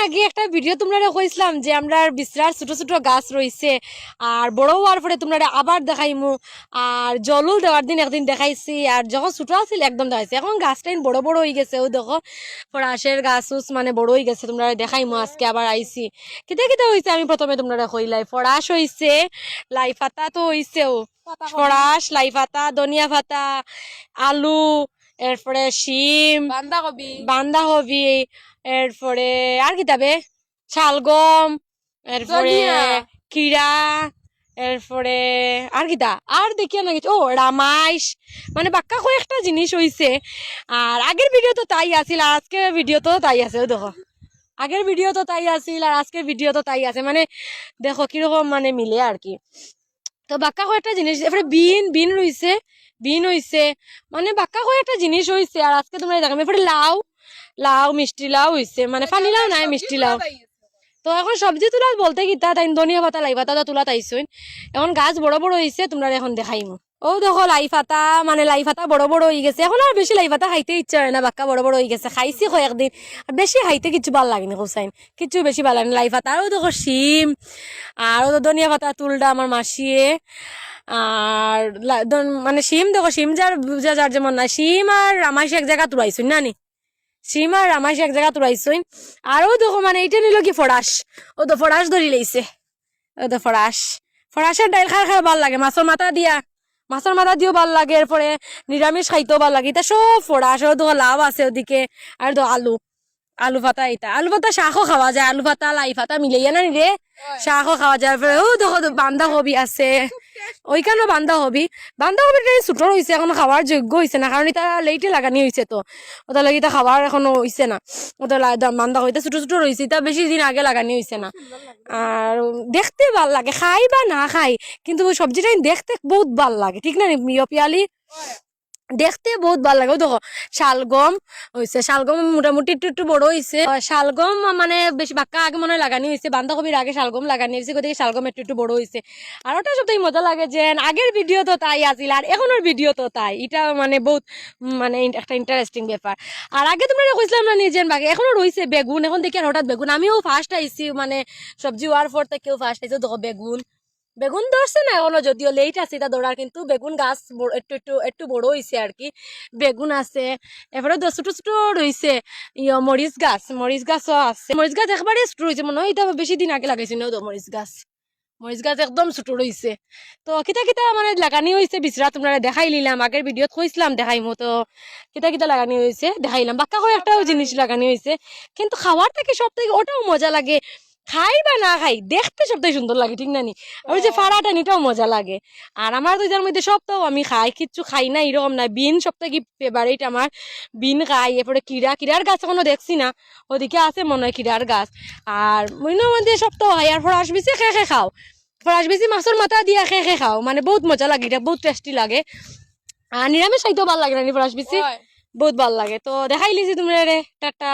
আগে একটা ভিডিও তোমরা কইছিলাম যে আমরা বিশ্রার ছোট ছোট গাছ রয়েছে আর বড় হওয়ার পরে তোমরা আবার দেখাইমু আর জলুল দেওয়ার দিন একদিন দেখাইছি আর যখন ছোট আছিল একদম দেখাইছি এখন গাছটা বড় বড় হয়ে গেছে ও দেখো ফরাসের গাছ মানে বড় হয়ে গেছে তোমরা দেখাইমু আজকে আবার আইছি কিতা কিতা হয়েছে আমি প্রথমে তোমরা কইলাই ফরাস হয়েছে লাই পাতা তো হয়েছেও ফরাস লাই পাতা ধনিয়া পাতা আলু এরপরে শিম বান্ধাকপি এরপরে আর কিতাবে শালগম এরপরে কিরা এরপরে আর কিতা আর দেখিয়া না কিছু ও রামাইশ মানে বাক্কা কয়েকটা জিনিস হইছে আর আগের ভিডিও তো তাই আছিল আর আজকের ভিডিও তো তাই আছে দেখো আগের ভিডিও তো তাই আছিল আর আজকের ভিডিও তো তাই আছে মানে দেখো কিরকম মানে মিলে আর কি তো বাক্কা কয়েকটা জিনিস এরপরে বিন রইছে বিন হইছে মানে বাক্কা কয়েকটা জিনিস হইছে আর আজকে তোমরা দেখাম এরপরে লাউ মিষ্টি লাউ হইছে মানে পানি লাউ নাই মিষ্টি লাউ তো এখন সবজি তোলা বলতে কি তাই ধনিয়া পাতা লাই পাতা তোলা তাইছইন এখন গাছ বড় বড় হইছে তোমরা এখন দেখাইমু ও দেখো লাই পাতা মানে লাই পাতা বড় বড় হয়ে গেছে এখন আর বেশি লাই পাতা খাইতে ইচ্ছা হয় না বাক্কা বড় বড় হয়ে গেছে খাইছি কয়েকদিন আর বেশি খাইতে কিছু ভাল লাগেনি হোসাইন কিছু বেশি ভাল লাগে লাই পাতা আরও দেখো শিম আর ধনিয়া পাতা তুলটা আমার মাসিয়ে আর মানে শিম দেখো শিম যার যেমন না শিম আর রামাইশ এক জায়গা তুলাইছুন না নি শিম আর রামাইশ এক জায়গা তুলাইছুন আরও দেখো মানে এইটা নিল কি ফরাস ও তো ফরাস ধরি লাইছে ও তো ফরাসের ডাইল খাই ভাল লাগে মাছের মাথা দিয়েও ভাল লাগে এরপরে নিরামিষ খাইতেও ভাল লাগে এটা সব ফরাস ও দেখো লাভ আছে ওদিকে আর তো আলু পাতা আলু পাতা শাকও খাওয়া যায় আলু পাতা লাই পাতা মিলাইয়া না নিলে শাকও খাওয়া যায় ও দেখো বান্ধাকপি আছে ওইখানেও বান্ধাকপিটা ছোট হয়েছে এখন খাওয়ার যোগ্য হয়েছে না কারণ এটা লেটে লাগানি হয়েছে তো ওটা লাগে এটা খাওয়ার এখনো হয়েছে না ওটা বান্ধাকপিটা ছোট ছোট রয়েছে এটা বেশি দিন আগে লাগানি হয়েছে না আর দেখতে ভাল লাগে খাই বা না খাই কিন্তু সবজিটা দেখতে বহুত ভাল লাগে ঠিক না পিয়ালি দেখতে বহুত ভাল লাগে দেখো শালগম হয়েছে শালগম মোটামুটি একটু বড় হয়েছে শালগম মানে বেশি বাক্কা আগে মনে হয় লাগানি হয়েছে বান্ধাকপির আগে শালগম লাগানি হয়েছে গতিকে শালগম একটু বড় হয়েছে আর ওটা সবথেকে মজা লাগে যে আগের ভিডিও তো তাই আছিল আর এখনের ভিডিও তো তাই এটা মানে বহুত মানে একটা ইন্টারেস্টিং ব্যাপার আর আগে তোমরা কইছিলাম না নিজের বাগে এখনো রয়েছে বেগুন এখন দেখি আর হঠাৎ বেগুন আমিও ফার্স্ট আইছি মানে সবজি হওয়ার পর থেকেও ফার্স্ট আইছি দেখো বেগুন ধরছে না এখনো যদিও লেট আছে এটা ধরার কিন্তু বেগুন গাছ একটু বড় হয়েছে আর কি বেগুন আছে এবারে ছোট ছোট রয়েছে মরিচ গাছও আছে মরিচ গাছ একবারে ছোট রয়েছে মনে হয় এটা বেশি দিন আগে লাগাইছে না মরিচ গাছ একদম ছোট রয়েছে তো কিতা মানে লাগানি হয়েছে বিচরা তোমরা দেখাই নিলাম আগের ভিডিওত কইছিলাম দেখাইমো তো কিতা লাগানি হয়েছে দেখাইলাম বাক্কা করে একটাও জিনিস লাগানি হয়েছে কিন্তু খাওয়ার থেকে সব থেকে ওটাও মজা লাগে খাই বা না খাই দেখতে সবটাই সুন্দর লাগে ঠিক না নি আর যে ফাড়াটা নিটাও মজা লাগে আর আমার তো এটার মধ্যে সব তো আমি খাই কিচ্ছু খাই না এরকম না বিন সব থেকে ফেভারিট আমার বিন খাই এরপরে কিরার গাছ এখনো দেখছি না ওদিকে আছে মনে হয় কিরার গাছ আর মইনের মধ্যে সব তো হয় আর ফরাস বেশি খেয়ে খাও ফরাস বেশি মাছের মাথা দিয়ে খেয়ে খাও মানে বহুত মজা লাগে এটা বহুত টেস্টি লাগে আর নিরামিষ খাইতেও ভাল লাগে না ফরাস বেশি বহুত ভাল লাগে তো দেখাই লিছি তোমরা রে টাটা।